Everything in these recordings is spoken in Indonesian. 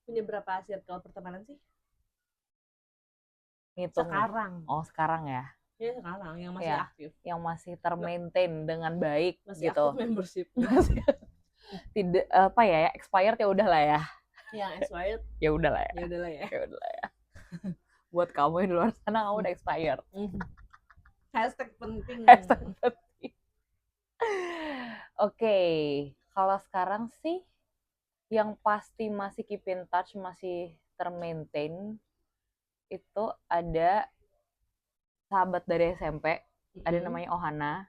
punya berapa circle pertemanan sih? Ngitung. Sekarang. Oh, sekarang ya. Ya sekarang yang masih Ya, aktif. yang masih termaintain dengan baik Masih gitu. aktif membership. Tidak apa ya, expired ya udahlah ya. Yang expired Ya udahlah ya. ya udahlah ya. Ya udahlah ya. Buat kamu yang di luar sana kamu udah expired. Hashtag penting. Hashtag penting. Oke, kalau sekarang sih yang pasti masih keep in touch, masih termaintain itu ada sahabat dari SMP, ada namanya Ohana.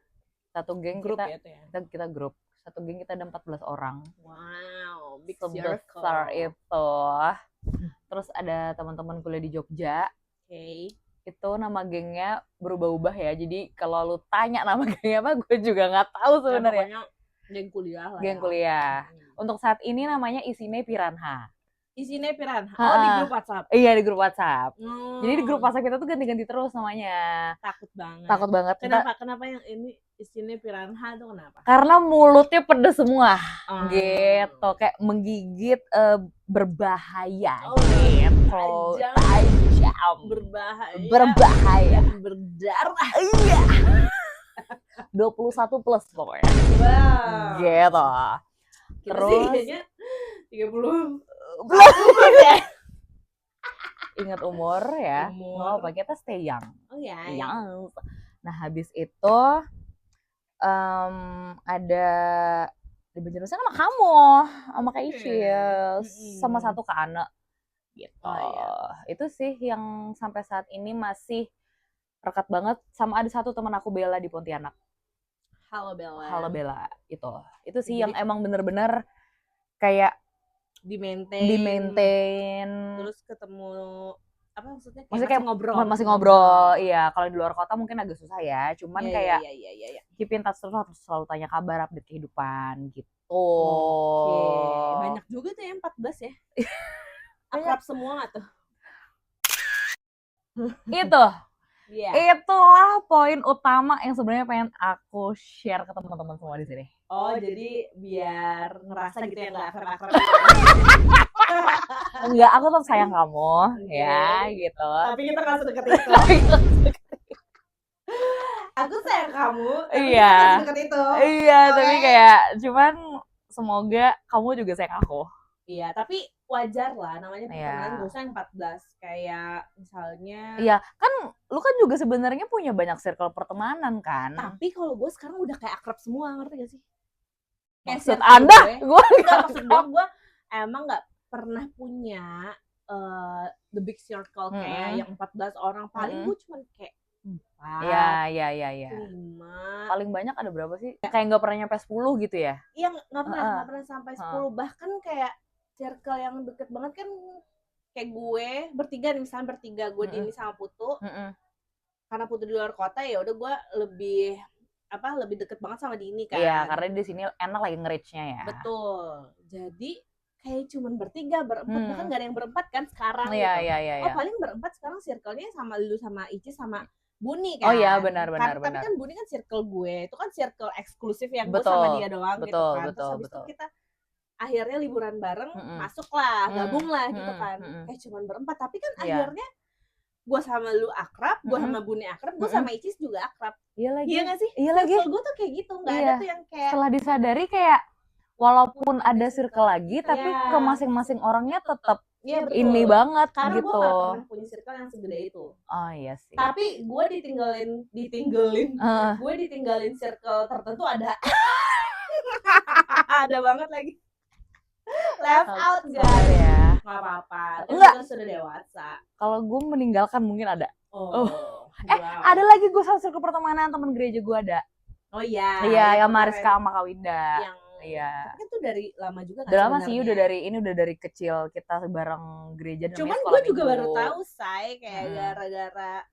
Satu geng Grup kita, ya itu ya. kita grup. Satu geng kita ada 14 orang. Wow, big sebesar circle. itu. Terus ada teman-teman kuliah di Jogja. Oke. Itu nama gengnya berubah-ubah ya. Jadi kalau lu tanya nama gengnya apa, gue juga nggak tahu sebenarnya. Ya, geng kuliah lah. Geng kuliah. Untuk saat ini namanya Isine Piranha. Isine Piranha. Oh, di grup WhatsApp. Iya, di grup WhatsApp. Jadi di grup WhatsApp kita tuh ganti-ganti terus namanya. Takut banget. Takut banget. Kenapa yang ini Isine Piranha tuh kenapa? Karena mulutnya pedes semua. Gitu, kayak menggigit, berbahaya. Gitu. Tajam. Berbahaya. Berdarah. Iya. 21 plus pokoknya. Wow. Gitu. Terus kayaknya 30 plus ya. Ingat umur ya. Nggak apa, kita stay young. Oh ya. Young. Nah, habis itu ada di Banjarmasin sama kamu, sama Kak Ichil, sama satu Kak Ana gitu. Itu sih yang sampai saat ini masih rekat banget. Sama ada satu teman aku, Bella, di Pontianak. Halo Bella. Halo Bella. Itu sih yang emang bener-bener kayak di maintain. Terus ketemu apa maksudnya? Kayak masih ngobrol. Iya, kalau di luar kota mungkin agak susah ya. Cuman kayak keep in touch terus, harus selalu tanya kabar, update kehidupan gitu. Oke. Banyak juga tuh ya 14 ya. Akrab semua tuh. Itu. Itulah poin utama yang sebenarnya pengen aku share ke teman-teman semua di sini. Oh, jadi biar ngerasa gitu ya, nggak akrab-akrab. Enggak, aku tetap sayang kamu, ya gitu. Tapi kita nggak sedekat itu. Aku sayang kamu, tapi kita nggak sedekat itu. Iya, tapi kayak cuman semoga kamu juga sayang aku. Iya, tapi wajar lah, namanya pertemanan gak usah yang 14. Kayak misalnya. Iya, kan lu kan juga sebenarnya punya banyak circle pertemanan kan. Tapi kalau gue sekarang udah kayak akrab semua, ngerti gak sih? Maksud Anda? Gue emang gak pernah punya the big circle kayak yang 14 orang. Paling gue cuma kayak 4, Iya. 5. Paling banyak ada berapa sih? Kayak gak pernah nyampe 10 gitu ya? Iya, gak pernah sampai 10. Bahkan kayak circle yang deket banget kan kayak gue bertiga nih, misalnya bertiga gue Dini sama Putu. Karena Putu di luar kota ya udah gue lebih deket banget sama Dini kan. Iya, karena di sini enak lagi nge-reach-nya ya. Betul. Jadi kayak cuman bertiga, berempat, bahkan gak ada yang berempat kan sekarang gitu. Iya. Oh, paling berempat sekarang circle-nya sama lu, sama Ici, sama Buni kan. Oh iya, benar. Tapi kan Buni kan circle gue, itu kan circle eksklusif yang gue sama dia doang gitu kan. Terus habis itu kita akhirnya liburan bareng, masuklah, gabunglah gitu kan. Kayak cuman berempat, tapi kan akhirnya gue sama lu akrab, gue sama Buni akrab, gue sama Icis juga akrab. Iya lagi. Iya gak sih? Iya lagi. Circle gue tuh kayak gitu, gak ada tuh yang kayak. Setelah disadari kayak walaupun ada circle lagi, tapi ke masing-masing orangnya tetap ini banget. Karena gitu. Gue gak pernah punya circle yang segede itu. Oh iya sih. Tapi gue ditinggalin circle tertentu ada. Ada banget lagi. Left out guys. Ya. Gak apa-apa. Kita sudah dewasa. Kalau gue meninggalkan mungkin ada. Wow. Ada lagi gue sama circle pertemanan teman gereja gue ada. Oh iya. Iya, yang Mariska sama Kak Winda. Iya. Tapi kan tuh dari lama juga kan. Udah lama sih, udah dari kecil kita bareng gereja. Cuman gue juga baru tahu, Say, kayak gara-gara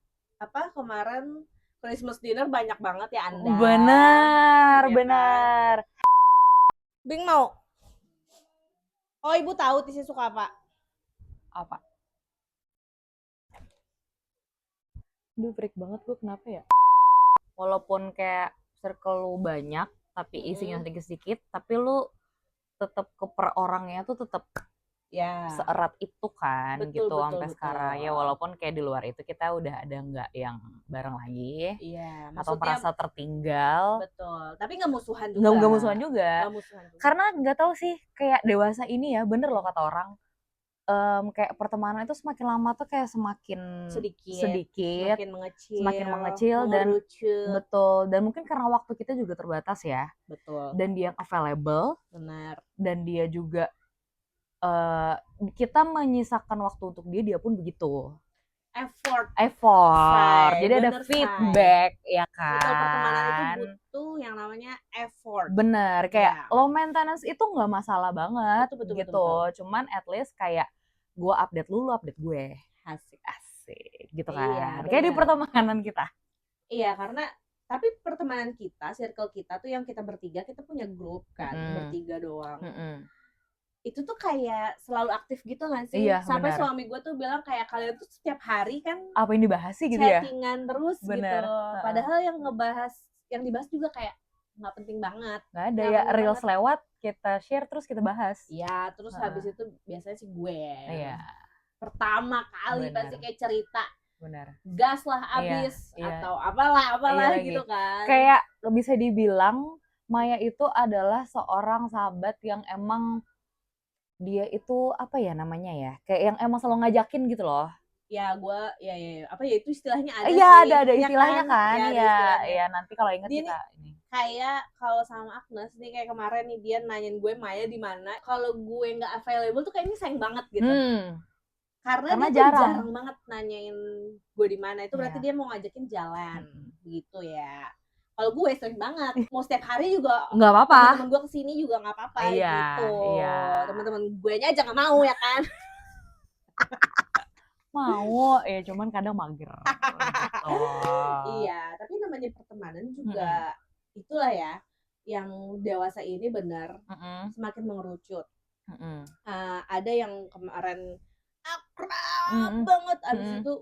kemarin Christmas dinner banyak banget ya Anda. Benar. Bing mau. Oh, ibu tahu Tisi suka apa? Apa? Duh, freak banget gue, kenapa ya? Walaupun kayak circle lu banyak, tapi isinya sedikit-sedikit, tapi lu tetap ke per orangnya tuh tetap seerat itu kan, betul, gitu betul, sampai sekarang. Ya walaupun kayak di luar itu kita udah ada nggak yang bareng lagi, iya, atau maksudnya merasa tertinggal. betul, tapi nggak musuhan juga. Nggak musuhan juga. Nggak musuhan juga. Karena nggak tahu sih, kayak dewasa ini ya, bener loh kata orang. Kayak pertemanan itu semakin lama tuh kayak semakin sedikit, semakin mengecil dan betul, dan mungkin karena waktu kita juga terbatas ya. Betul. Dan dia available. Benar. Dan dia juga kita menyisakan waktu untuk dia pun begitu. Effort. Jadi ada feedback, ya kan. Betul, pertemanan itu butuh yang namanya effort. Bener, kayak low maintenance itu nggak masalah banget, betul, gitu. Betul. Cuman at least kayak gue update lu update gue. Asik, gitu kan. Iya, kayak di pertemanan kita. Iya, karena tapi pertemanan kita, circle kita tuh yang kita bertiga, kita punya grup kan, bertiga doang. Itu tuh kayak selalu aktif gitu gak sih? Iya, sampai bener. Suami gue tuh bilang kayak kalian tuh setiap hari kan apa yang dibahas sih gitu ya? Chattingan terus bener. Gitu. Padahal yang dibahas juga kayak nggak penting banget. Nggak ada ya, reels lewat kita share terus kita bahas. Iya, terus habis itu biasanya sih gue. Iya. Pertama kali pasti kayak cerita. Benar. Gas lah abis atau apalah gitu kan. Kayak bisa dibilang Maya itu adalah seorang sahabat yang emang dia itu apa ya namanya ya, kayak yang emang selalu ngajakin gitu loh. Ya gue apa ya itu istilahnya ada sih. Iya ada istilahnya kan. Iya nanti kalau inget kita ini. Kayak kalau sama Agnes nih kayak kemarin nih dia nanyain gue Maya di mana. Kalau gue nggak available tuh kayak ini sayang banget gitu. Karena dia jarang banget nanyain gue di mana. Itu berarti dia mau ngajakin jalan gitu ya. Kalau gue sering banget, mau setiap hari juga nggak apa-apa. Temen gue kesini juga nggak apa-apa gitu. Temen-temen gue nya aja nggak mau ya kan. Mau ya cuman kadang mager. Iya, tapi namanya pertemanan juga itulah ya, yang dewasa ini benar semakin mengerucut. Ada yang kemarin akrab banget, abis itu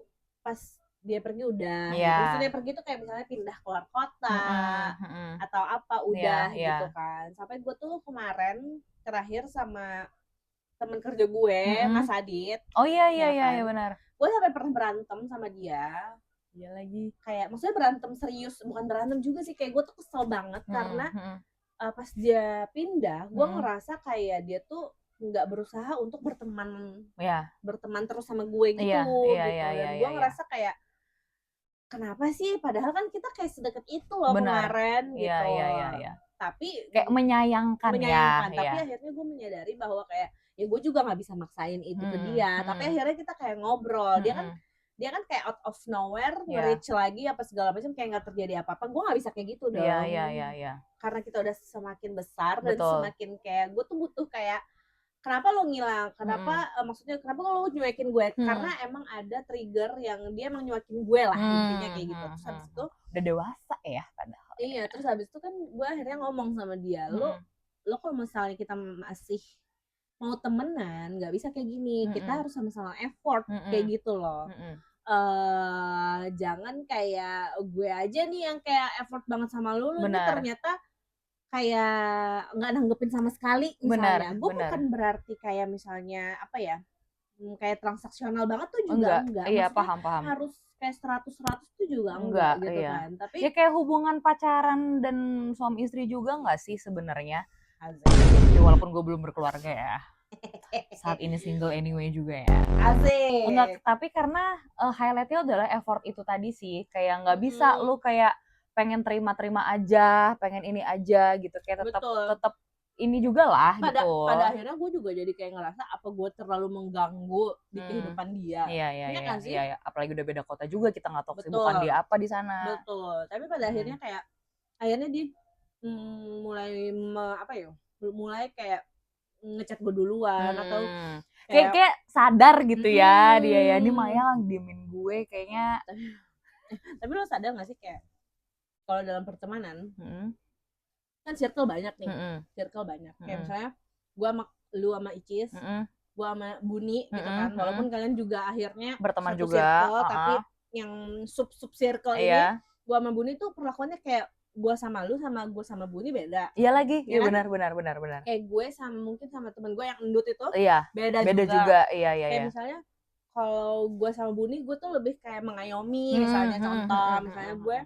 pas dia pergi udah, terus dia pergi tuh kayak misalnya pindah keluar kota atau apa udah gitu kan. Sampai gue tuh kemarin terakhir sama temen kerja gue, Mas Adit. Oh iya benar. Gue sampai pernah berantem sama dia. Iya lagi. Kayak maksudnya berantem serius, bukan berantem juga sih, kayak gue tuh kesel banget karena pas dia pindah, gue ngerasa kayak dia tuh nggak berusaha untuk berteman terus sama gue gitu. Dan gue ngerasa kayak kenapa sih? Padahal kan kita kayak sedekat itu loh kemarin gitu. Iya. Tapi kayak menyayangkan. Tapi akhirnya gue menyadari bahwa kayak ya gue juga nggak bisa maksain itu ke dia. Tapi akhirnya kita kayak ngobrol. Dia kan kayak out of nowhere nge-reach lagi apa segala macam, kayak nggak terjadi apa-apa. Gue nggak bisa kayak gitu dong. Iya. Karena kita udah semakin besar dan semakin kayak gue tuh butuh kayak kenapa lo ngilang? Kenapa maksudnya kenapa lo nyuekin gue? Karena emang ada trigger yang dia emang nyuekin gue lah intinya kayak gitu. Terus habis itu udah dewasa ya padahal. Iya, terus habis itu kan gue akhirnya ngomong sama dia, lo kalau misalnya kita masih mau temenan nggak bisa kayak gini, kita harus sama-sama effort kayak gitu loh. Jangan kayak gue aja nih yang kayak effort banget sama lu nih ternyata kayak nggak nanggepin sama sekali misalnya. Gue bukan berarti kayak misalnya apa ya, kayak transaksional banget tuh juga enggak. Iya, paham. Harus kayak 100 tuh juga enggak gitu kan. Tapi ya kayak hubungan pacaran dan suami istri juga enggak sih sebenarnya. Ya, walaupun gue belum berkeluarga ya. Saat ini single anyway juga ya. Asik. Enggak, tapi karena highlightnya adalah effort itu tadi sih. Kayak nggak bisa lu kayak pengen terima aja, pengen ini aja gitu. Kayak tetap ini juga lah gitu. Pada akhirnya gue juga jadi kayak ngerasa apa gue terlalu mengganggu di kehidupan dia. Iya. Apalagi udah beda kota juga, kita nggak tahu kesibukan dia apa di sana. Betul. Tapi pada akhirnya dia mulai kayak ngechat gue duluan atau kayak sadar gitu ya dia ya, ini Maya diemin gue kayaknya. Tapi lo sadar nggak sih kayak kalau dalam pertemanan kan circle banyak nih, kayak misalnya gue sama lu sama Icis, gue sama Buni gitu kan, walaupun kalian juga akhirnya berteman satu juga circle, tapi yang sub circle ini gue sama Buni tuh perlakuannya kayak gue sama lu sama gue sama Buni beda. Iya lagi, ya iya kan? benar. Kayak gue sama mungkin sama temen gue yang endut itu Iya, beda juga. Kayak Iya. misalnya kalau gue sama Buni gue tuh lebih kayak mengayomi, misalnya contoh, misalnya gue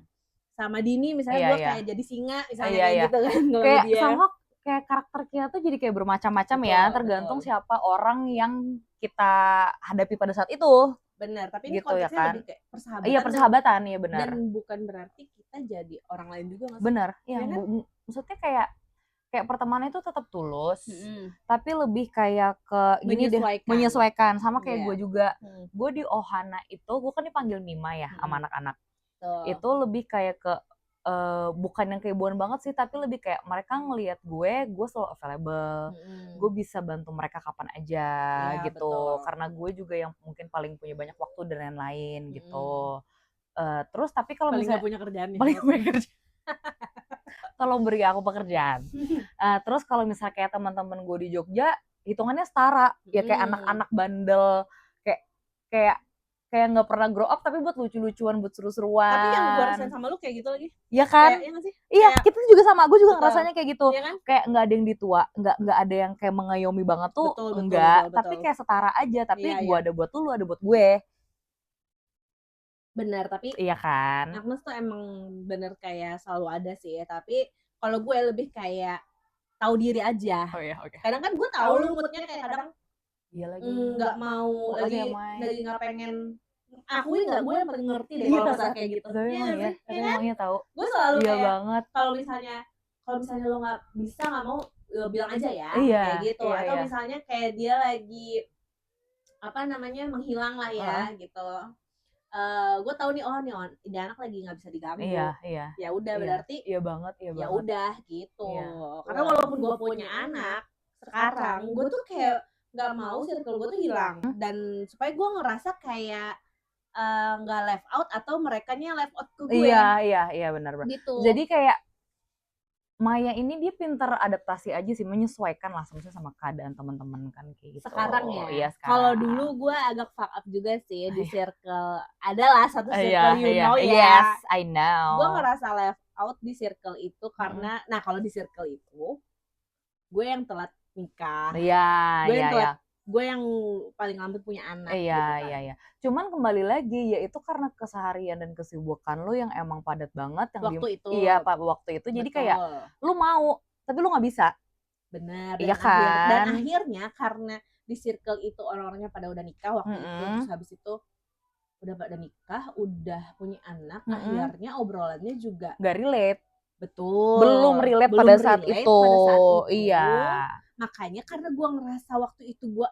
sama Dini misalnya gue kayak jadi singa misalnya kayak gitu kan kalau kayak dia. somehow kayak karakter kita tuh jadi kayak bermacam-macam ya, tergantung siapa orang yang kita hadapi pada saat itu. Benar, tapi gitu, ini konteksnya ya kan? lebih kayak persahabatan. Iya, persahabatan, iya benar. Dan bukan berarti kita jadi orang lain juga nggak sih? Benar, iya. Ya kan? Maksudnya kayak pertemanan itu tetap tulus, tapi lebih kayak ke gini deh, menyesuaikan. Sama kayak gue juga. Gue di Ohana itu, gue kan dipanggil Mima ya sama anak-anak. Itu lebih kayak ke bukan yang keibuan banget sih, tapi lebih kayak mereka ngelihat gue selalu available, gue bisa bantu mereka kapan aja gitu, karena gue juga yang mungkin paling punya banyak waktu dan lain-lain gitu. Terus tapi kalau misalnya punya kerjaan paling punya kerjaan tolong beri aku pekerjaan. Terus kalau misalnya kayak teman-teman gue di Jogja hitungannya setara ya, kayak anak-anak bandel, kayak nggak pernah grow up tapi buat lucu-lucuan, buat seru-seruan. Tapi yang gue rasain sama lu kayak gitu lagi. Iya kan? Iya nggak sih? Iya, kita juga sama. Gue juga ngerasanya kayak gitu. Iya kan? Kayak nggak ada yang ditua, nggak ada yang kayak mengayomi banget tuh, betul. Tapi kayak setara aja. Tapi gue ada buat lu ada buat gue. Benar, tapi iya kan? Agnes tuh emang bener kayak selalu ada sih ya. Tapi kalau gue lebih kayak tahu diri aja. Oh iya, oke. Kadang kan gue tahu lu moodnya kayak kadang iya lagi nggak mau lagi nggak pengen akuin nggak, gue yang paling ngerti deh kalau masalah kayak gitu. Iya emangnya tahu. Gue selalu iya kayak banget. Kalau misalnya lo nggak bisa nggak mau bilang aja ya, iya, kayak gitu. Iya, atau misalnya kayak dia lagi apa namanya menghilang lah ya gitu. Gue tahu nih ini anak lagi nggak bisa diganggu. Iya. Ya udah berarti. Iya banget. Ya udah gitu. Karena walaupun gue punya anak sekarang, gue tuh kayak nggak mau circle gue tuh hilang, dan supaya gue ngerasa kayak nggak left out atau merekanya left out ke gue. Iya benar. Gitu. Jadi kayak Maya ini dia pinter adaptasi aja sih, menyesuaikan lah sama keadaan teman-teman kan kayak gitu. Sekarang ya. Iya, kalau dulu gue agak fuck up juga sih di circle. Adalah satu circle know ya. Yes, I know. Gue ngerasa left out di circle itu karena nah kalau di circle itu gue yang telat nikah. Iya. Gue yang paling lambat punya anak. Iya. Cuman kembali lagi ya itu karena keseharian dan kesibukan lu yang emang padat banget yang waktu itu. Iya, waktu itu. Jadi kayak lu mau tapi lu nggak bisa. Benar. Iya kan? Dan akhirnya karena di circle itu orang-orangnya pada udah nikah waktu itu, terus habis itu udah pada nikah, udah punya anak, akhirnya obrolannya juga nggak relate. Betul. Belum relate pada saat itu. Iya. Makanya karena gue ngerasa waktu itu gue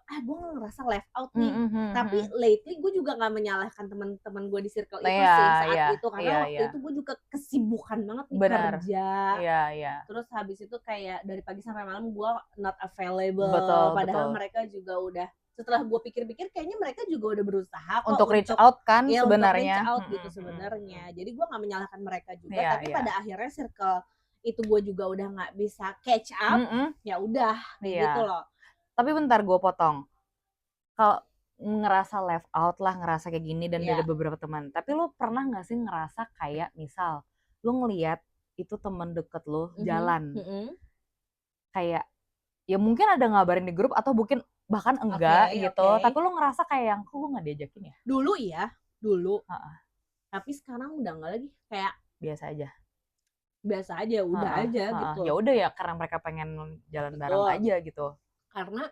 ngerasa left out nih. Tapi lately gue juga nggak menyalahkan teman-teman gue di circle itu sih saat itu, karena waktu itu gue juga kesibukan banget nih kerja. Iya. Terus habis itu kayak dari pagi sampai malam gue not available. Padahal mereka juga udah, setelah gue pikir-pikir kayaknya mereka juga udah berusaha kok untuk reach out kan ya, sebenarnya. Untuk reach out gitu sebenarnya. Jadi gue nggak menyalahkan mereka juga, tapi pada akhirnya circle itu gue juga udah nggak bisa catch up. Ya udah gitu loh. Tapi bentar gue potong. Kalau ngerasa left out lah, ngerasa kayak gini dan ada beberapa teman. Tapi lu pernah nggak sih ngerasa kayak misal lu ngelihat itu teman deket lu jalan, kayak ya mungkin ada ngabarin di grup atau mungkin bahkan enggak gitu. Tapi lu ngerasa kayak yang kok gue nggak diajakin ya? Dulu. Tapi sekarang udah nggak lagi, kayak biasa aja udah aja gitu. Ya udah ya, karena mereka pengen jalan bareng aja gitu. Karena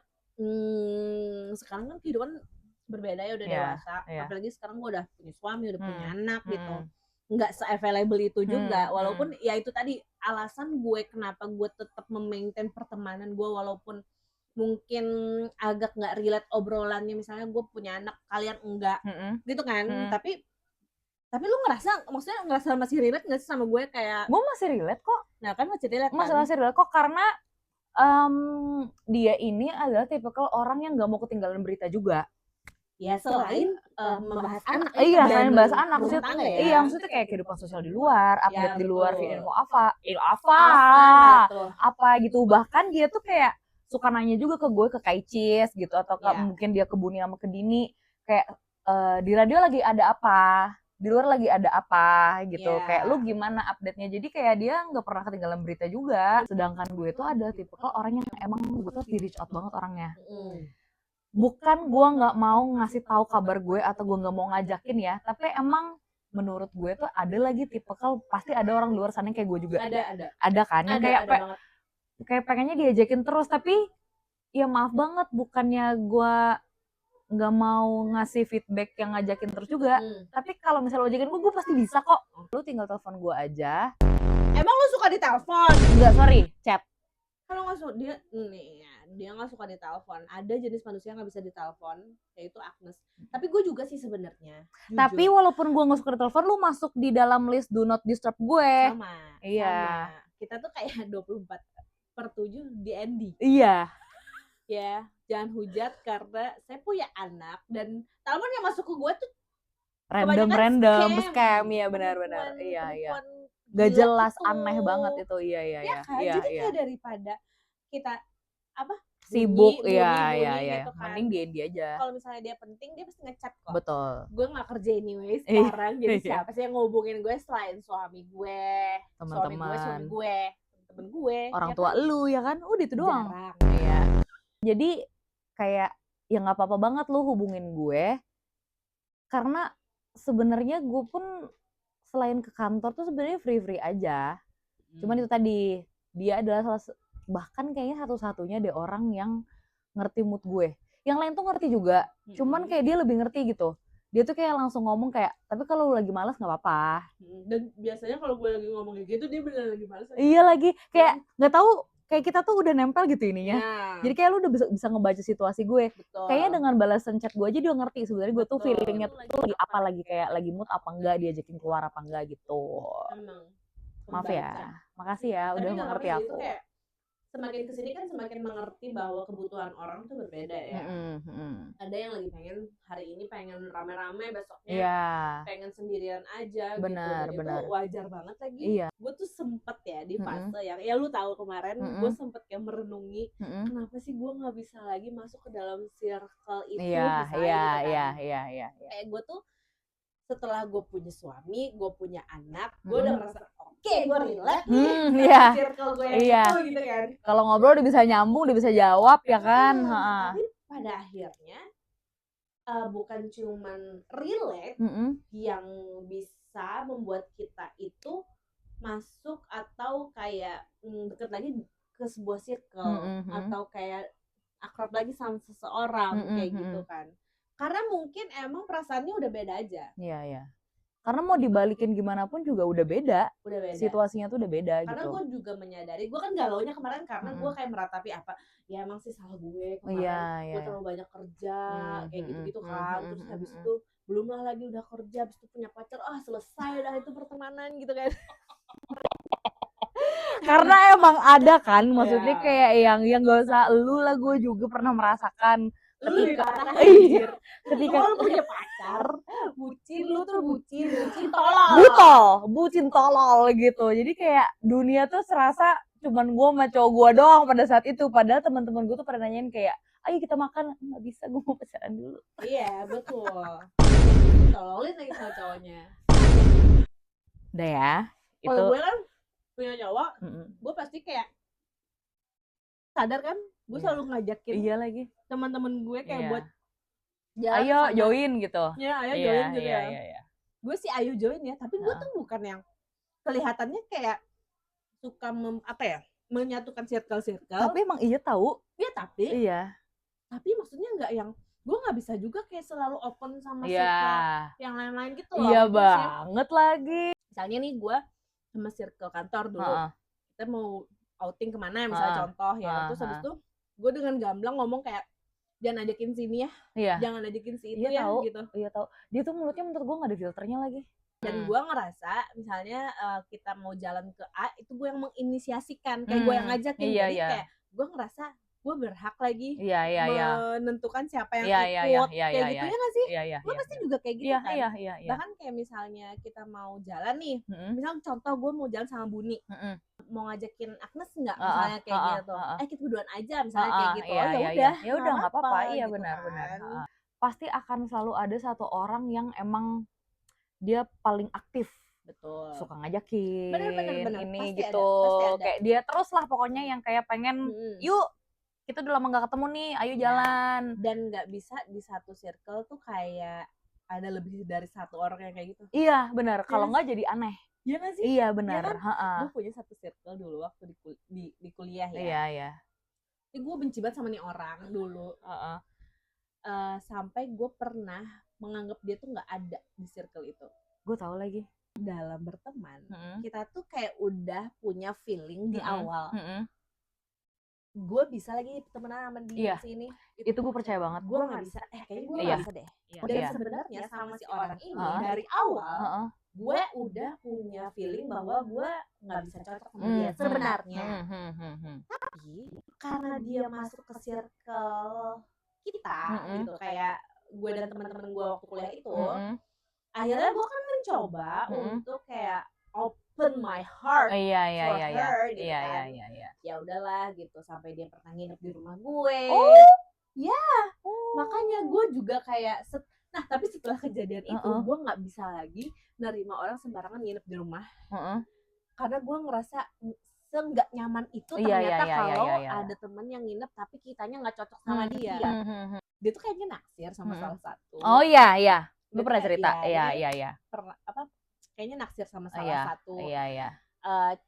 sekarang kan kehidupan berbeda ya, udah dewasa. Apalagi sekarang gue udah punya suami, udah punya anak gitu. Nggak se-available itu juga. Walaupun ya itu tadi alasan gue kenapa gue tetap memaintain pertemanan gue walaupun mungkin agak nggak relate obrolannya. Misalnya gue punya anak, kalian enggak, gitu kan. Tapi lu maksudnya ngerasa masih relate nggak sih sama gue? Kayak gue masih relate kok. Nah kan masih relate kan? Masih relate kok, karena dia ini adalah tipikal orang yang nggak mau ketinggalan berita juga. Ya selain membahas anak. Iya, selain bahas anak. Iya, maksudnya kayak kehidupan sosial di luar, update di luar, info apa gitu. Bahkan dia tuh kayak suka nanya juga ke gue, ke Kaicis gitu, atau mungkin dia ke Buni sama ke Dini, kayak di radio lagi ada apa di luar lagi ada apa gitu, kayak lu Yeah. gimana update-nya. Jadi kayak dia nggak pernah ketinggalan berita juga. Sedangkan gue tuh ada tipe kalau orang yang emang gue tuh di reach out banget orangnya. Bukan gue nggak mau ngasih tahu kabar gue atau gue nggak mau ngajakin ya, tapi emang menurut gue tuh ada lagi tipe pasti ada orang luar sana yang kayak gue juga. Ada kan yang kayak pengennya diajakin terus, tapi ya maaf banget, bukannya gue nggak mau ngasih feedback yang ngajakin terus juga. Tapi kalau misalnya lo ajakin gue pasti bisa kok. Lu tinggal telepon gue aja. Emang lu suka ditelepon? Enggak, sorry, chat. Kalau nggak suka dia nggak suka ditelepon. Ada jenis manusia yang nggak bisa ditelepon, yaitu Agnes. Tapi gue juga sih sebenarnya. Tapi walaupun gue nggak suka ditelepon, lu masuk di dalam list do not disturb gue. Sama. Iya. Sama. Kita tuh kayak 24/7 DND. Iya. Ya, jangan hujat karena saya punya anak dan telepon yang masuk ke gue tuh random scam ya, benar-benar. Iya. Gak jelas itu. Aneh banget itu. Iya. Kan? Jadi kayak daripada kita sibuk, bunyi, gitu kan. Mending dia aja. Kalau misalnya dia penting, dia pasti ngechat kok. Betul. Gue nggak kerja anyway sekarang, jadi siapa sih yang ngehubungin gue selain suami gue, teman-teman, suami gue, temen gue, orang tua kan? Lu ya kan, udah itu doang. Jarang. Iya. Jadi kayak ya nggak apa-apa banget lu hubungin gue, karena sebenarnya gue pun selain ke kantor tuh sebenarnya free aja. Cuman itu tadi, dia adalah bahkan kayaknya satu-satunya deh orang yang ngerti mood gue. Yang lain tuh ngerti juga, cuman kayak dia lebih ngerti gitu. Dia tuh kayak langsung ngomong kayak, tapi kalau lu lagi malas nggak apa-apa. Dan biasanya kalau gue lagi ngomong kayak gitu, dia bener lagi malas. Iya lagi, kayak nggak tahu, kayak kita tuh udah nempel gitu ininya. Jadi kayak lu udah bisa ngebaca situasi gue. Betul. Kayaknya dengan balasan chat gue aja dia ngerti sebenarnya gue tuh feelingnya tuh lagi apa, lagi kayak lagi mood apa enggak, diajakin keluar apa enggak gitu. Emang. Maaf ya, makasih ya udah mengerti aku. Kayak semakin kesini kan semakin mengerti bahwa kebutuhan orang tuh berbeda ya. Ada yang lagi pengen hari ini pengen rame-rame, besoknya pengen sendirian aja. Benar. Itu wajar banget lagi. Iya. Gue tuh sempet ya di fase yang ya lu tahu kemarin gue sempet kayak merenungi kenapa sih gue nggak bisa lagi masuk ke dalam circle itu. Iya. Kayak gue tuh setelah gue punya suami, gue punya anak, gue udah ngerasa oke, gue relax circle gue yang itu gitu kan. Kalau ngobrol udah bisa nyambung, udah bisa jawab ya kan. Tapi pada akhirnya bukan cuman relax yang bisa membuat kita itu masuk atau kayak deket lagi ke sebuah circle atau kayak akrab lagi sama seseorang kayak gitu kan. Karena mungkin emang perasaannya udah beda aja. Iya. Karena mau dibalikin gimana pun juga udah beda. Situasinya tuh udah beda. Karena gitu. Gue juga menyadari, gue kan galaunya kemarin karena gue kayak meratapi apa, ya emang sih salah gue kemarin, gue terlalu banyak kerja, kayak gitu-gitu kan. Terus habis itu, belum lah lagi udah kerja, habis itu punya pacar, selesai dah itu pertemanan gitu kan. Karena emang ada kan, maksudnya kayak yang gak usah lu lah, gue juga pernah merasakan. Ketika lu punya pacar bucin, lu tuh bucin tolol gitu. Jadi kayak dunia tuh serasa cuman gue sama cowok gue doang pada saat itu, padahal teman-teman gue tuh pada nanyain kayak, ayo kita makan. Nggak bisa, gue mau pacaran dulu. Iya betul, tololin lagi sama cowoknya. Udah ya, kalau gue kan punya cowok, gue pasti kayak sadar kan, gue selalu ngajakin lagi teman-teman gue kayak buat ayo join gitu. Join gitu ya. Gue sih ayo join ya, tapi gue tuh bukan yang kelihatannya kayak suka menyatukan circle. Tapi emang tahu. Iya tapi maksudnya nggak yang gue nggak bisa juga kayak selalu open sama circle yang lain-lain gitu loh. Iya banget lagi. Misalnya nih gue sama circle kantor dulu, kita mau outing kemana misalnya contoh ya, terus habis itu gue dengan gamblang ngomong kayak jangan ajakin sini ya, jangan ajakin si itu gitu. Iya tahu. Dia tuh mulutnya menurut gue nggak ada filternya lagi. Dan gue ngerasa misalnya kita mau jalan ke A, itu gue yang menginisiasikan, kayak gue yang ngajakin. Jadi kayak gue ngerasa gue berhak lagi menentukan siapa yang ikut, kayak gitu ya nggak sih? Lo pasti juga kayak gitu kan? Bahkan kayak misalnya kita mau jalan nih, misalnya contoh gue mau jalan sama Buni, mau ngajakin Agnes nggak misalnya kayak gitu, kita berduaan aja misalnya kayak gitu. Ya udah nggak apa-apa. Iya gitu benar. Pasti akan selalu ada satu orang yang emang dia paling aktif. Betul. Suka ngajakin bener. ini Pasti gitu. ada. Kayak dia terus lah pokoknya yang kayak pengen yuk kita udah lama gak ketemu nih, ayo jalan. Dan gak bisa di satu circle tuh kayak ada lebih dari satu orang yang kayak gitu. Iya benar, kalau nggak jadi aneh. Iya gak sih? Iya benar. Ya kan? Gue punya satu circle dulu waktu di kuliah ya. Iya. Ini gue benci banget sama nih orang dulu. Sampai gue pernah menganggap dia tuh nggak ada di circle itu. Gue tahu lagi. Dalam berteman, kita tuh kayak udah punya feeling di awal. Gue bisa lagi temenan sama dia sini. Itu gue percaya banget. Gue nggak bisa. Kayaknya gue nggak bisa deh. Dan sebenarnya sama si orang ini dari awal, gue udah punya feeling bahwa gue nggak bisa cocok sama dia sebenarnya. Tapi karena dia masuk ke circle kita, gitu kayak gue dan teman-teman gue waktu kuliah itu, akhirnya gue kan mencoba untuk kayak open my heart for her gitu kan. Ya udahlah gitu, sampai dia pernah nginep di rumah gue. Makanya gue juga kayak nah tapi setelah kejadian itu gue nggak bisa lagi nerima orang sembarangan nginep di rumah. Karena gue ngerasa nggak nyaman itu ternyata kalau ada temen yang nginep tapi kitanya nggak cocok sama dia. Dia tuh kayaknya naksir sama salah satu. Oh iya. Lu pernah cerita? Iya. Pernah kayaknya naksir sama salah satu iya.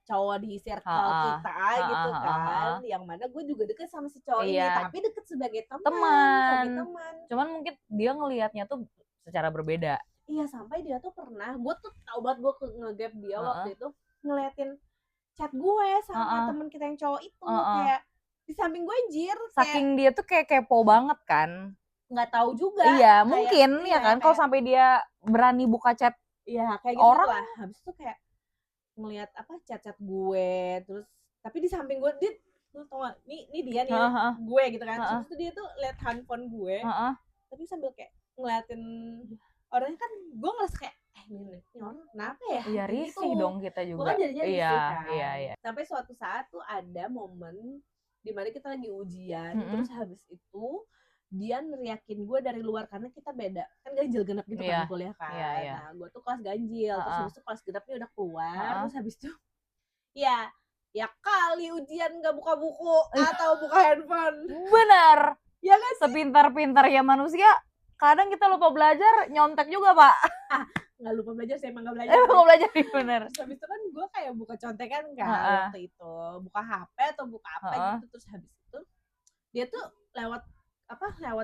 Cowok di circle kita gitu kan. Yang mana gue juga deket sama si cowok ini, tapi deket sebagai teman. Cuman mungkin dia ngelihatnya tuh secara berbeda. Iya, sampai dia tuh pernah, gue tuh tau banget gue nge-gap dia waktu itu ngeliatin chat gue sama temen kita yang cowok itu, kayak di samping gue jir. Saking dia tuh kayak kepo banget kan. Nggak tahu juga. Iya, mungkin ya kan kalau sampai dia berani buka chat kayak gitu orang lah. Habis itu kayak ngeliat chat-chat gue, terus tapi di samping gue dia tuh tau gak, ini dia nih gue gitu kan. Terus dia tuh liat handphone gue, tapi sambil kayak ngeliatin orangnya kan. Gue ngerasa kayak ini orang kenapa ya? Iya, risih dong kita juga. Gue kan jadinya risih kan. Iya. Sampai suatu saat tuh ada momen dimana kita lagi ujian, terus habis itu dia neriakin gue dari luar karena kita beda kan ganjil genap gitu kan kuliah kan. Nah gue tuh kelas ganjil, terus habis itu kelas genapnya udah keluar, terus habis itu ya kali ujian nggak buka buku atau buka handphone. Benar ya kan, sepintar-pintar ya manusia kadang kita lupa belajar, nyontek juga pak. Nggak lupa belajar, saya emang nggak belajar. Emang belajar bener. Terus habis itu kan gue kayak buka contekan kan waktu itu, buka HP atau buka apa gitu. Terus habis itu dia tuh lewat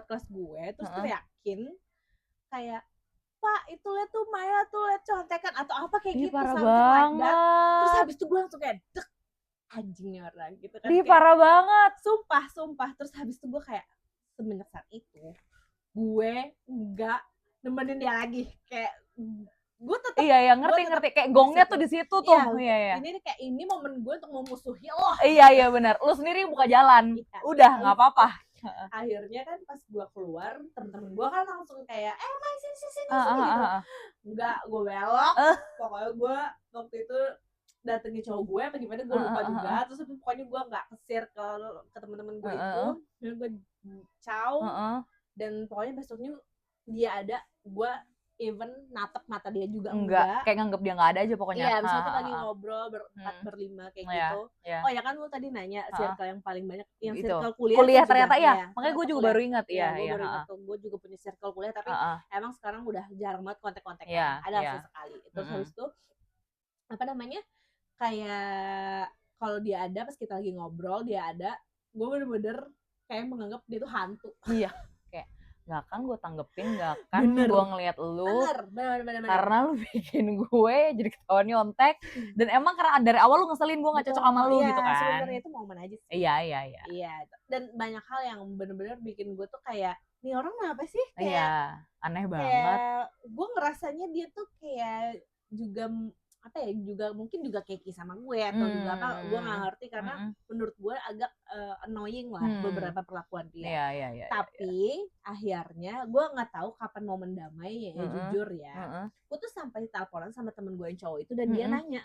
kelas gue, terus teriakin kayak, Pak itu liat tuh Maya tuh liat contekan atau apa kayak gitu, parah banget. Like terus habis itu gue langsung kayak dek anjingnya orang gitu kan. Parah banget, sumpah. Terus habis itu gue kayak semenjak saat itu gue nggak nemenin dia lagi, kayak gue tetap ngerti kayak gongnya tuh di situ tuh. Iya. Ini momen gue untuk memusuhi lo. Iya benar, lo sendiri buka jalan. Udah nggak apa-apa. Akhirnya kan pas gue keluar, temen-temen gue kan langsung kayak Mai sini gitu. Enggak, gue belok. Pokoknya gue waktu itu datengin cowok gue apa gimana gue lupa juga. Terus pokoknya gue nggak kesir ke temen-temen gue itu. Dan gue ciao. Dan pokoknya besoknya dia ada, gue even natep mata dia juga enggak. Kayak nganggep dia nggak ada aja pokoknya. Iya, misalnya tuh lagi ngobrol berempat berlima kayak gitu. Oh ya kan lu tadi nanya circle yang paling banyak, yang circle kuliah ternyata makanya gue juga baru ingat. Gue juga punya circle kuliah, tapi emang sekarang udah jarang banget kontak-kontakan. Ada sesekali. Terus habis itu kayak kalau dia ada pas kita lagi ngobrol, dia ada, gue bener-bener kayak menganggap dia tuh hantu. Iya. Gak akan gue tanggepin, gak akan gue ngeliat lu. Bener. Karena lu bikin gue jadi ketahuan nyontek. Dan emang karena dari awal lu ngeselin gue gak cocok sama lu gitu kan. Sebenarnya itu momen aja sih. Iya. Dan banyak hal yang bener-bener bikin gue tuh kayak, nih orang kenapa sih? Kayak aneh banget. Kayak gue ngerasanya dia tuh kayak juga juga mungkin juga keki sama gue atau juga gue nggak ngerti, karena menurut gue agak annoying lah beberapa perlakuan dia. Iya. Tapi akhirnya gue nggak tahu kapan momen damai ya, jujur ya. Gue tuh sampai teleponan sama temen gue yang cowok itu, dan dia nanya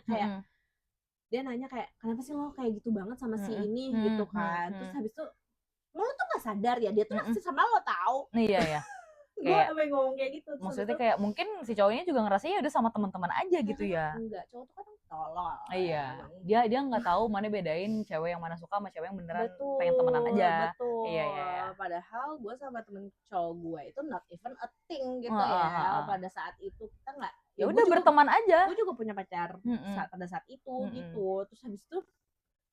kayak kenapa sih lo kayak gitu banget sama si ini gitu kan. Terus habis itu lo tuh nggak sadar ya dia tuh naksir sama lo tahu. Iya. Gue sampai ngomong kayak gitu. Maksudnya kayak mungkin si cowoknya juga ngerasa ya udah sama teman-teman aja gitu ya. Enggak, cowok tuh kan tolol. Iya. Dia nggak tahu mana bedain cewek yang mana suka sama cewek yang beneran pengen temenan aja. Betul. Iya. Padahal gue sama temen cowok gue itu not even a thing gitu ya. Pada saat itu kita nggak. Ya udah berteman aja. Gue juga punya pacar pada saat itu gitu. Terus habis itu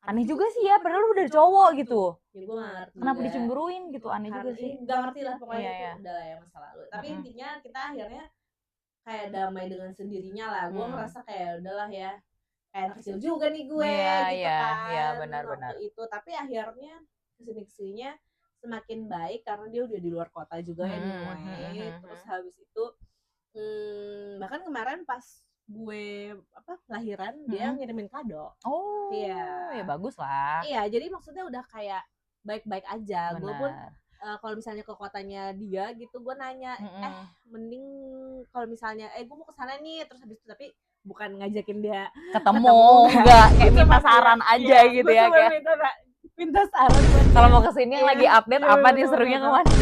aneh juga sih ya, padahal lu udah cowok gitu. Ya, gue ngerti. Kenapa dicemburuin gitu, aneh juga sih. Gak ngerti lah pokoknya itu udah lah ya masa lalu. Tapi intinya kita akhirnya kayak damai dengan sendirinya lah. Gue ngerasa kayak udahlah ya, kayak anak kecil juga nih gue gitu kan. Iya benar-benar. Itu tapi akhirnya kesini-kesininya semakin baik karena dia udah di luar kota juga anyway. Terus habis itu bahkan kemarin pas gue lahiran dia ngirimin kado. Oh iya, ya bagus lah. Iya, jadi maksudnya udah kayak baik-baik aja. Gue pun kalau misalnya ke kotanya dia gitu, gue nanya mending kalau misalnya gue mau kesana nih, terus habis itu tapi bukan ngajakin dia ketemu enggak, kayak minta saran aja gitu ya, kayak minta saran kalau mau kesini yang lagi update apa nih serunya kemana.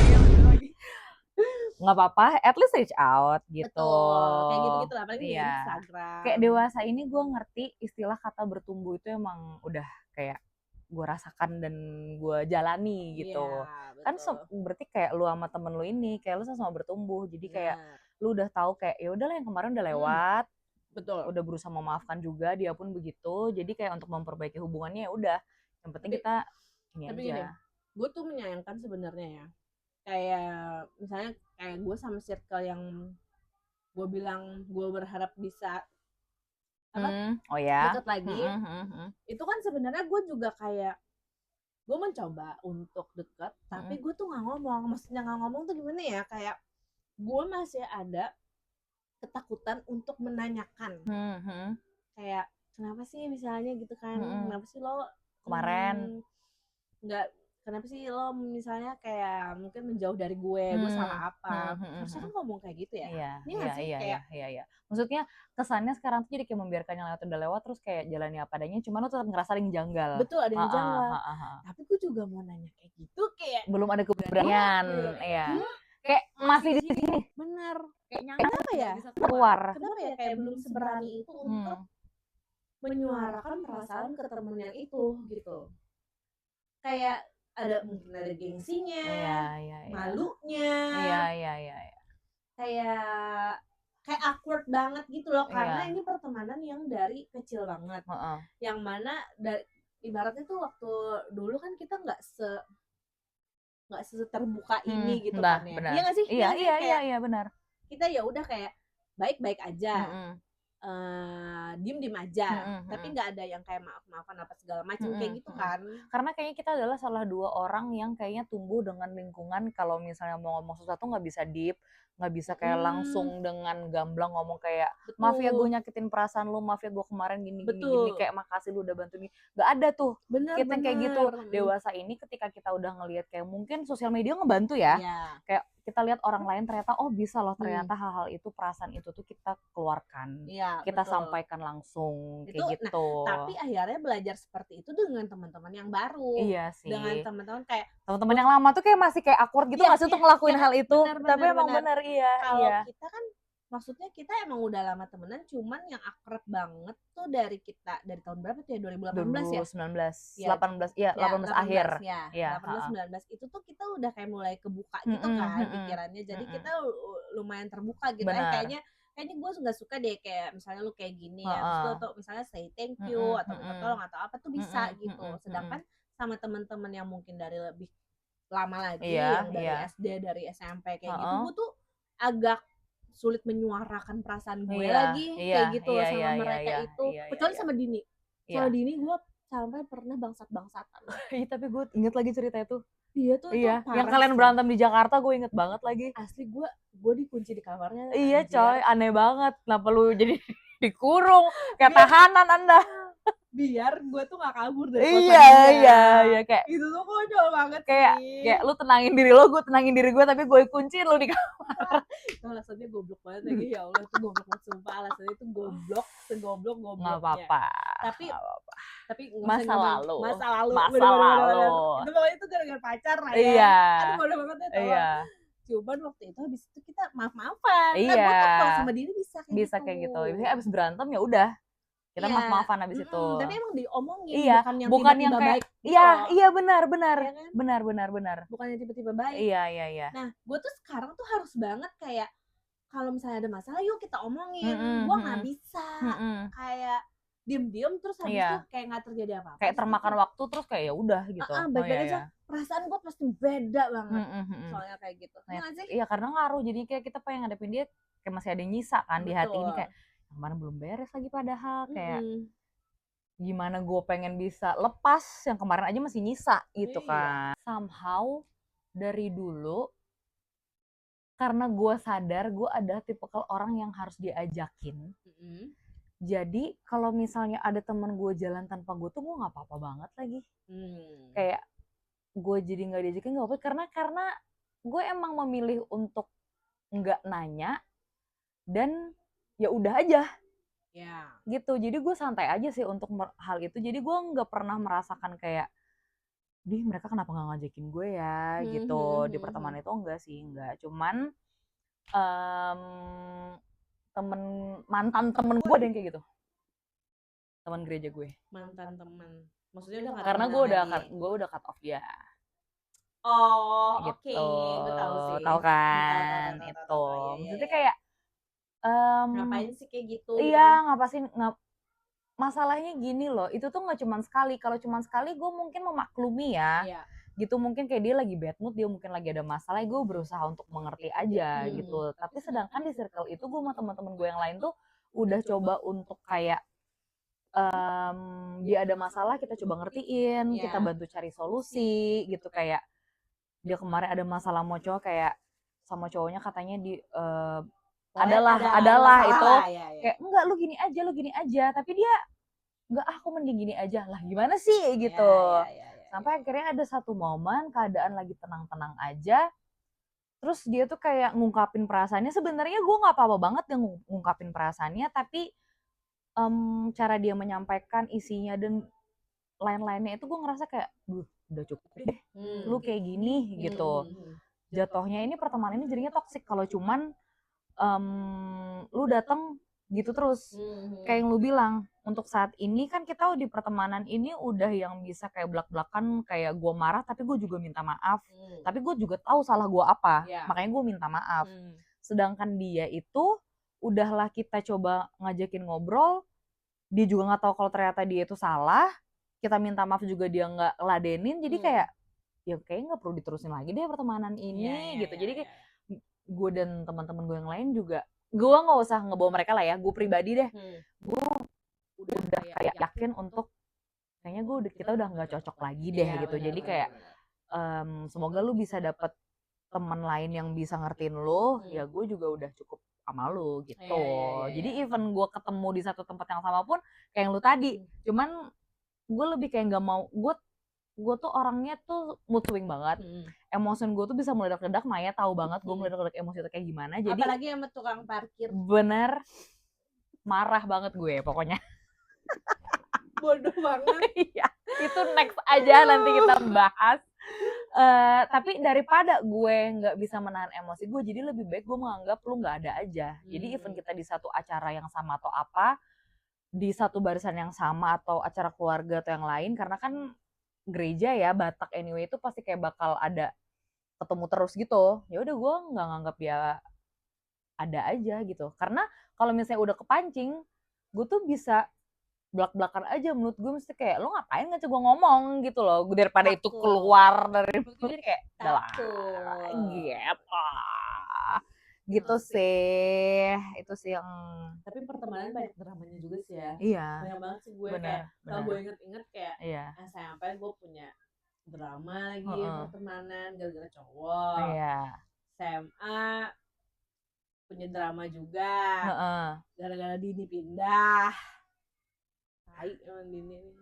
Nggak apa-apa, at least reach out gitu. Betul, kayak gitu-gitu lah, apalagi di Instagram. Kayak dewasa ini gue ngerti istilah kata bertumbuh itu emang udah kayak gue rasakan dan gue jalani gitu. Kan berarti kayak lu sama temen lu ini, kayak lu sama bertumbuh. Jadi kayak lu udah tahu kayak ya udahlah yang kemarin udah lewat. Betul. Udah berusaha memaafkan juga, dia pun begitu. Jadi kayak untuk memperbaiki hubungannya ya udah. Yang penting kita ini aja. Gini, gue tuh menyayangkan sebenarnya ya. Kayak misalnya kayak gue sama circle yang gue bilang gue berharap bisa deket lagi, itu kan sebenarnya gue juga kayak gue mencoba untuk deket, tapi gue tuh nggak ngomong. Maksudnya nggak ngomong tuh gimana ya, kayak gue masih ada ketakutan untuk menanyakan, kayak kenapa sih misalnya gitu kan, kenapa sih lo kemarin nggak, kenapa sih lo misalnya kayak mungkin menjauh dari gue salah apa? Harusnya kan ngomong kayak gitu ya. Iya. Maksudnya kesannya sekarang tuh jadi kayak membiarkan yang lewat udah lewat, terus kayak jalannya apa adanya, cuman lo tetap ngerasa ada yang janggal. Betul, ada yang janggal. Tapi gue juga mau nanya kayak gitu, kayak belum ada keberanian, iya. Kayak masih di sini. Bener. Kayak kenapa ya? Keluar. Kenapa ya kayak belum seberani itu untuk menyuarakan perasaan ke temennya itu gitu. Kayak mungkin ada gengsinya, malunya, kayak awkward banget gitu loh, karena ini pertemanan yang dari kecil banget, yang mana dari ibaratnya tuh waktu dulu kan kita nggak seterbuka ini gitu kan ya, iya nggak sih? Iya benar. Kita ya udah kayak baik-baik aja. Diem aja, tapi nggak ada yang kayak maaf-maafan apa segala macam kayak gitu kan. Karena kayaknya kita adalah salah dua orang yang kayaknya tumbuh dengan lingkungan kalau misalnya mau ngomong sesuatu nggak bisa deep, nggak bisa kayak langsung dengan gamblang ngomong kayak maaf ya gue nyakitin perasaan lu, maaf ya gue kemarin gini, kayak makasih lu udah bantu nih, nggak ada tuh. Kita kayak gitu. Dewasa ini ketika kita udah ngelihat kayak mungkin sosial media ngebantu ya, kayak kita lihat orang lain ternyata bisa loh ternyata hal-hal itu, perasaan itu tuh kita keluarkan, kita sampaikan langsung kayak gitu. Nah, tapi akhirnya belajar seperti itu dengan teman-teman yang baru. Iya sih. Dengan teman-teman kayak teman-teman yang lama tuh kayak masih kayak awkward gitu nggak sih untuk ngelakuin hal itu. Tapi emang benar kalau kita kan maksudnya kita emang udah lama temenan, cuman yang akrab banget tuh dari tahun berapa tuh ya, 2018 ya? 2019, 18 akhir. 18-19 itu tuh kita udah kayak mulai kebuka gitu kan pikirannya, jadi kita lumayan terbuka gitu. Kayaknya gue nggak suka deh kayak misalnya lu kayak gini ya, terus lu tuh misalnya say thank you atau minta tolong atau apa tuh bisa gitu. Sedangkan sama teman-teman yang mungkin dari lebih lama lagi, yang dari SD, dari SMP kayak gitu, gue tuh agak sulit menyuarakan perasaan gue lagi kayak gitu sama mereka itu. Kecuali sama Dini. Sama Dini gue sampai pernah bangsat-bangsatan. Iya, tapi gue inget lagi cerita itu. Iya tuh. Iya, yang kalian berantem di Jakarta gue inget banget lagi. Asli gue dikunci di kamarnya. Iya coy, aneh banget. Kenapa lu jadi dikurung kayak tahanan Anda? Biar gue tuh gak kabur dari iya kayak itu tuh konyol banget kayak sih. Kayak lu tenangin diri lo, gue tenangin diri gue, tapi gue kunciin lu di kamar. Alasannya goblok banget lagi, ya Allah itu goblok banget sumpah, alasannya itu goblok, segoblok-gobloknya. Nggak apa-apa. Tapi masa lalu. Itu pokoknya itu gara-gara pacar lah ya. Iya. Aduh bodoh banget ya. Iya. cium-ciuman waktu itu, habis itu kita maaf-maafan. Iya. Nah, gue tuh kalau sama dia bisa kayak gitu. Biasanya abis berantem ya udah kita maaf-maafan abis itu. Tapi emang diomongin, iya, bukan yang tiba-tiba baik. Iya benar. Iya kan? Benar. Bukan yang tiba-tiba baik. Iya. Nah, gue tuh sekarang tuh harus banget kayak kalau misalnya ada masalah yuk kita omongin. Gue nggak bisa kayak diem-diem terus habis itu kayak nggak terjadi apa-apa. Kayak termakan waktu terus kayak ya udah gitu. Baik-baik aja. Perasaan gue pasti beda banget soalnya kayak gitu. Iya karena ngaruh, jadi kayak kita pengen ngadepin dia kayak masih ada yang nyisa kan. Betul. Di hati ini kayak kemana belum beres lagi padahal kayak gimana gue pengen bisa lepas yang kemarin aja masih nyisa gitu kan. Somehow dari dulu karena gue sadar gue adalah tipikal orang yang harus diajakin. Jadi kalau misalnya ada teman gue jalan tanpa gue tuh gue nggak apa-apa banget lagi. Kayak gue jadi nggak diajakin nggak apa-apa karena gue emang memilih untuk nggak nanya dan ya udah aja. Gitu. Jadi gue santai aja sih untuk hal itu. Jadi gue nggak pernah merasakan kayak mereka kenapa nggak ngajakin gue ya gitu. Di pertemanan itu enggak. Cuman mantan temen gue ada yang kayak gitu, teman gereja gue. Mantan teman, maksudnya udah nggak? Karena gue udah cut off dia. Oh, gitu. Oke. Gue tahu sih. Tahu kan? Itu. Maksudnya kayak ngapain sih kayak gitu? Iya, ngapain? Masalahnya gini loh, itu tuh nggak cuma sekali. Kalau cuma sekali gue mungkin memaklumi ya. Iya. Gitu, mungkin kayak dia lagi bad mood, dia mungkin lagi ada masalah, gue berusaha untuk mengerti aja gitu. Tapi sedangkan di circle itu gue sama teman-teman gue yang lain tuh udah coba untuk kayak dia ada masalah kita coba ngertiin, kita bantu cari solusi gitu. Kayak dia kemarin ada masalah mau cowok, kayak sama cowoknya katanya adalah itu kayak enggak lu gini aja, tapi dia enggak, aku mending gini aja lah, gimana sih gitu. Sampai akhirnya ada satu momen keadaan lagi tenang-tenang aja, terus dia tuh kayak ngungkapin perasaannya. Sebenarnya gue nggak apa-apa banget yang ngungkapin perasaannya, tapi cara dia menyampaikan isinya dan lain-lainnya itu gue ngerasa kayak udah cukup deh lu kayak gini gitu. Jatuhnya ini pertemanan ini jadinya toksik kalau cuman lu datang gitu terus. Kayak yang lu bilang, untuk saat ini kan kita di pertemanan ini udah yang bisa kayak belak-belakan, kayak gue marah tapi gue juga minta maaf. Tapi gue juga tahu salah gue apa, makanya gue minta maaf. Sedangkan dia itu udahlah kita coba ngajakin ngobrol, dia juga nggak tahu kalau ternyata dia itu salah, kita minta maaf juga dia nggak ladenin, jadi kayak ya kayaknya nggak perlu diterusin lagi deh pertemanan ini gitu. Jadi kayak gue dan teman-teman gue yang lain juga, gue nggak usah ngebawa mereka lah ya, gue pribadi deh, gue udah kayak yakin untuk kayaknya kita udah nggak cocok lagi deh gitu. Jadi kayak semoga lu bisa dapet teman lain yang bisa ngertiin lu, ya gue juga udah cukup sama lu gitu. Jadi even gue ketemu di satu tempat yang sama pun kayak yang lu tadi, cuman gue lebih kayak nggak mau, gue tuh orangnya tuh mood swing banget. Emosi gue tuh bisa meledak-ledak, Maya tahu banget gue meledak-ledak emosi itu kayak gimana. Jadi apalagi sama tukang parkir. Bener, marah banget gue pokoknya. Bodoh banget. Iya, itu next aja nanti kita bahas. Tapi daripada gue nggak bisa menahan emosi gue, jadi lebih baik gue menganggap lu nggak ada aja. Jadi even kita di satu acara yang sama atau apa, di satu barisan yang sama atau acara keluarga atau yang lain, karena kan gereja ya, Batak anyway itu pasti kayak bakal ada ketemu terus gitu. Ya udah gue nggak nganggap dia ada aja gitu. Karena kalau misalnya udah kepancing, gue tuh bisa belak-belakan aja. Menurut gue mesti kayak lo ngapain ngajak gue ngomong gitu loh, daripada itu keluar dari mulut gue. Jadi kayak udah lah gitu sih. Itu sih yang, tapi pertemanan banyak dramanya juga sih ya. Iya, banyak banget sih gue. Kayak kalau gue inget-inget kayak SMP gue punya drama lagi pertemanan gara-gara cowok. SMA punya drama juga gara-gara Dini pindah. Baik emang Dini nih.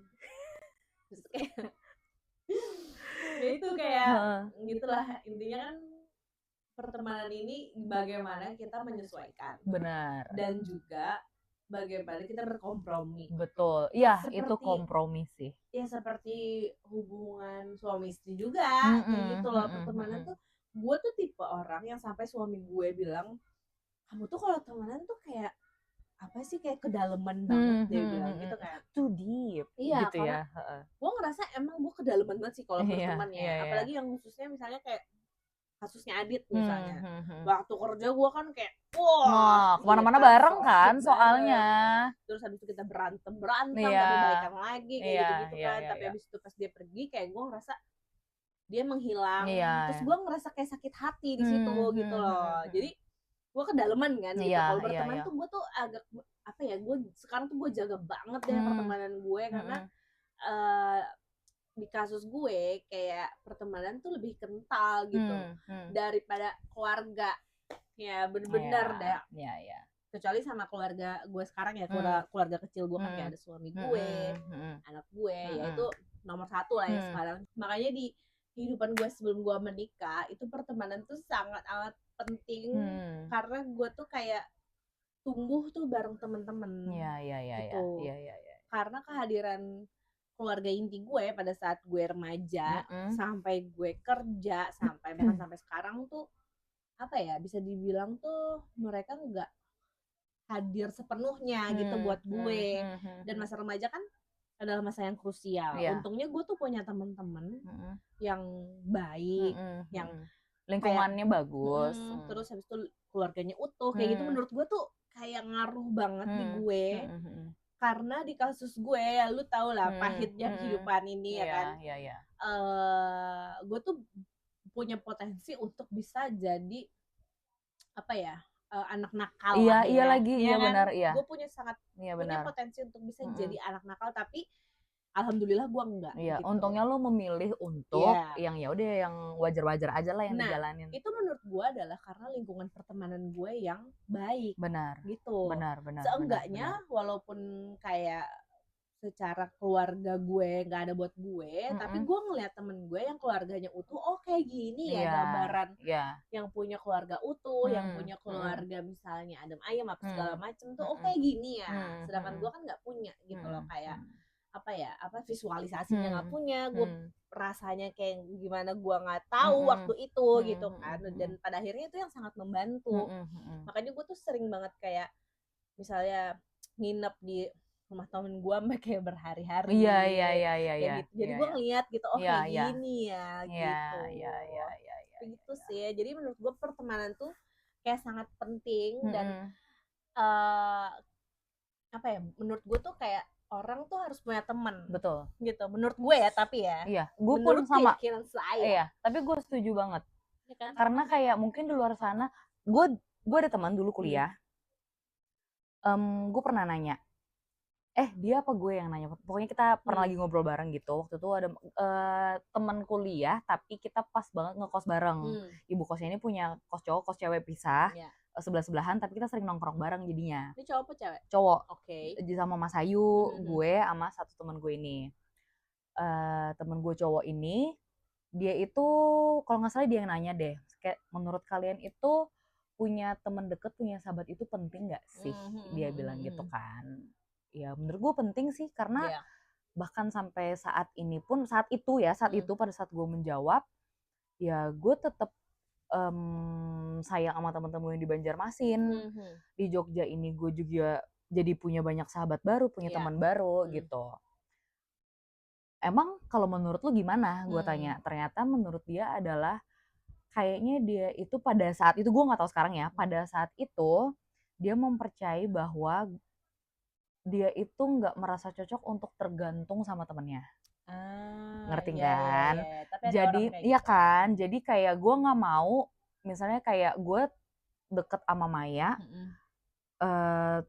Terus kayak ya itu kayak gitulah, intinya kan pertemanan ini bagaimana kita menyesuaikan. Benar. Dan juga bagaimana kita berkompromi. Betul. Iya, itu kompromi sih. Ya seperti hubungan suami istri juga. Gitu loh, pertemanan tuh gue tuh tipe orang yang sampai suami gue bilang, kamu tuh kalau temenan tuh kayak apa sih, kayak kedalaman banget dia bilang gitu kan. Too deep. Iya, gitu karena ya. gue ngerasa emang gue kedalaman banget sih kalau berteman ya. Iya. Apalagi yang khususnya misalnya kayak kasusnya Adit misalnya. Waktu kerja gue kan kayak wah, kemana-mana kita bareng so kan asik soalnya. bareng. Terus habis itu kita berantem tapi baikan lagi kayak gitu-gitu kan. Tapi habis itu pas dia pergi kayak gue ngerasa dia menghilang. Terus gue ngerasa kayak sakit hati di situ gitu loh. Jadi gue kedalaman kan gitu. Kalau berteman tuh gue tuh agak apa ya, gue sekarang tuh gue jaga banget deh pertemanan gue karena di kasus gue kayak pertemanan tuh lebih kental gitu daripada keluarga ya, bener-bener deh. Kecuali sama keluarga gue sekarang ya, keluarga kecil gue kan kayak ada suami gue, anak gue, ya itu nomor satu lah ya sekarang. Makanya di kehidupan gue sebelum gue menikah itu pertemanan tuh sangat amat penting karena gue tuh kayak tumbuh tuh bareng temen-temen gitu. Karena kehadiran keluarga inti gue pada saat gue remaja sampai gue kerja sampai bahkan sampai sekarang tuh apa ya, bisa dibilang tuh mereka nggak hadir sepenuhnya gitu buat gue. Dan masa remaja kan adalah masa yang krusial. Untungnya gue tuh punya teman-teman yang baik, yang lingkungannya kayak, bagus. Terus habis itu keluarganya utuh kayak gitu. Menurut gue tuh kayak ngaruh banget di gue. Karena di kasus gue ya lu tau lah pahitnya kehidupan ini ya kan. Gue tuh punya potensi untuk bisa jadi apa ya, anak nakal lah ya. Iya kan? benar, iya. Gue punya punya potensi untuk bisa jadi anak nakal, tapi alhamdulillah gue enggak. Iya, gitu. untungnya lo memilih untuk yang ya udah yang wajar-wajar aja lah yang dijalanin. Itu menurut gue adalah karena lingkungan pertemanan gue yang baik. Benar. Gitu. Benar. Seenggaknya walaupun kayak secara keluarga gue nggak ada buat gue, tapi gue ngeliat temen gue yang keluarganya utuh, oh kayak gini ya gambaran yang punya keluarga utuh, yang punya keluarga misalnya adem ayem apa segala macem tuh, oh kayak gini ya. Sedangkan gue kan nggak punya gitu loh, kayak apa ya, visualisasinya nggak punya, gue rasanya kayak gimana gue nggak tahu waktu itu gitu kan. Dan pada akhirnya itu yang sangat membantu. Makanya gue tuh sering banget kayak misalnya nginep di rumah temen gue sampai kayak berhari-hari. Iya. Gitu. Jadi gue ngeliat gitu, oh kayak gini ya gitu. Begitu sih. Jadi menurut gue pertemanan tuh kayak sangat penting dan apa ya? Menurut gue tuh kayak orang tuh harus punya teman. Betul. Gitu. Menurut gue ya, tapi ya. Iya. Gue pun sama. Keyakinan saya. Iya. Tapi gue setuju banget. Ya kan? Karena kayak mungkin di luar sana, gue ada teman dulu kuliah. Gue pernah nanya. Dia apa gue yang nanya? Pokoknya kita pernah lagi ngobrol bareng gitu. Waktu itu ada teman kuliah, tapi kita pas banget ngekos bareng. Ibu kosnya ini punya kos cowok, kos cewek pisah. Sebelah-sebelahan, tapi kita sering nongkrong bareng jadinya. Ini cowok apa cewek? Cowok. Oke. Sama Mas Ayu, gue sama satu teman gue ini. Temen gue cowok ini, dia itu kalau nggak salah dia yang nanya deh, kayak menurut kalian itu punya teman deket, punya sahabat itu penting nggak sih? Dia bilang gitu kan. Ya menurut gue penting sih, karena bahkan sampai saat ini pun, saat itu pada saat gue menjawab, ya gue tetap sayang sama teman-teman yang di Banjarmasin. Di Jogja ini gue juga jadi punya banyak sahabat baru, punya teman baru gitu. Emang kalau menurut lu gimana? Gue tanya. Ternyata menurut dia adalah kayaknya dia itu pada saat itu, gue nggak tahu sekarang ya, pada saat itu dia mempercayai bahwa dia itu nggak merasa cocok untuk tergantung sama temennya. Ngerti kan? Jadi iya kan, jadi kayak gue nggak mau, misalnya kayak gue deket sama Maya,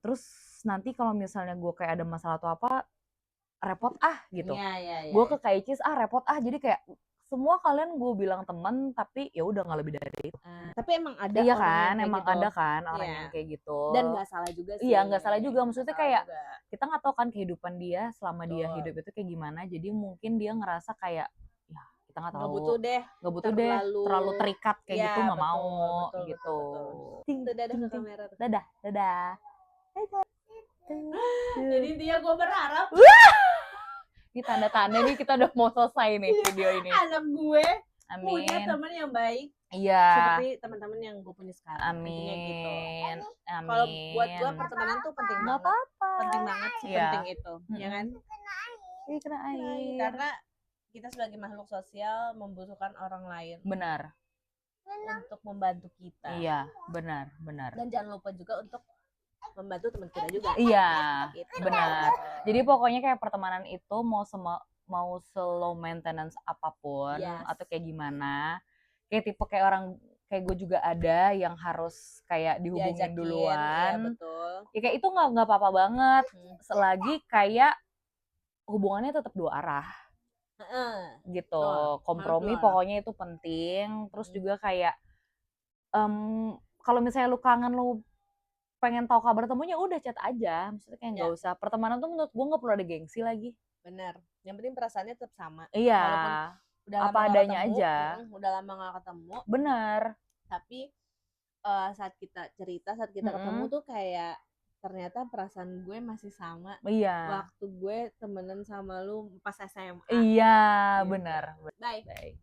terus nanti kalau misalnya gue kayak ada masalah atau apa, repot gitu. Gue ke Kak Icis, repot jadi kayak semua kalian gue bilang teman, tapi ya udah nggak lebih dari itu. Tapi emang ada kan, emang gitu. Ada kan orang yang kayak gitu. Dan nggak salah juga sih. Iya, nggak salah juga. Maksudnya kayak kita nggak tahu kan kehidupan dia selama dia hidup itu kayak gimana. Jadi mungkin dia ngerasa kayak ya kita nggak tahu. Nggak butuh deh. Terlalu terikat kayak gitu, nggak mau gitu. Dadah ke kamera. Dadah. Jadi intinya gue berharap. Ini tanda-tanda nih kita udah mau selesai nih video ini. Anak gue punya teman yang baik, Iya. Seperti teman-teman yang gue punya sekarang. Intinya gitu. Amin. Kalau buat gue Amin. pertemanan tuh penting Nggak banget. apa-apa. Penting banget, Iya. sepenting itu, ya kan? Iya, kena air. Karena kita sebagai makhluk sosial membutuhkan orang lain Benar. untuk membantu kita. Iya, benar. Dan jangan lupa juga untuk membantu teman kita juga. Iya, Gitu. benar. Jadi pokoknya kayak pertemanan itu mau slow maintenance apapun Yes. atau kayak gimana, kayak tipe kayak orang kayak gue juga ada yang harus kayak dihubungin Diajakin, duluan. iya betul. Ya kayak itu nggak apa-apa banget, selagi kayak hubungannya tetap dua arah. Gitu. Kompromi pokoknya itu penting. Terus juga kayak kalau misalnya lu kangen, lu pengen tahu kabar temunya, udah chat aja. Maksudnya kayak nggak usah. Pertemanan tuh menurut gue nggak perlu ada gengsi lagi. Bener. Yang penting perasaannya tetap sama. Iya. Walaupun udah apa adanya ketemu, aja. Udah lama gak ketemu. Bener. Tapi saat kita cerita, saat kita ketemu tuh kayak ternyata perasaan gue masih sama. Iya. Waktu gue temenan sama lu pas SMA. Iya, gitu. Bener. Bye.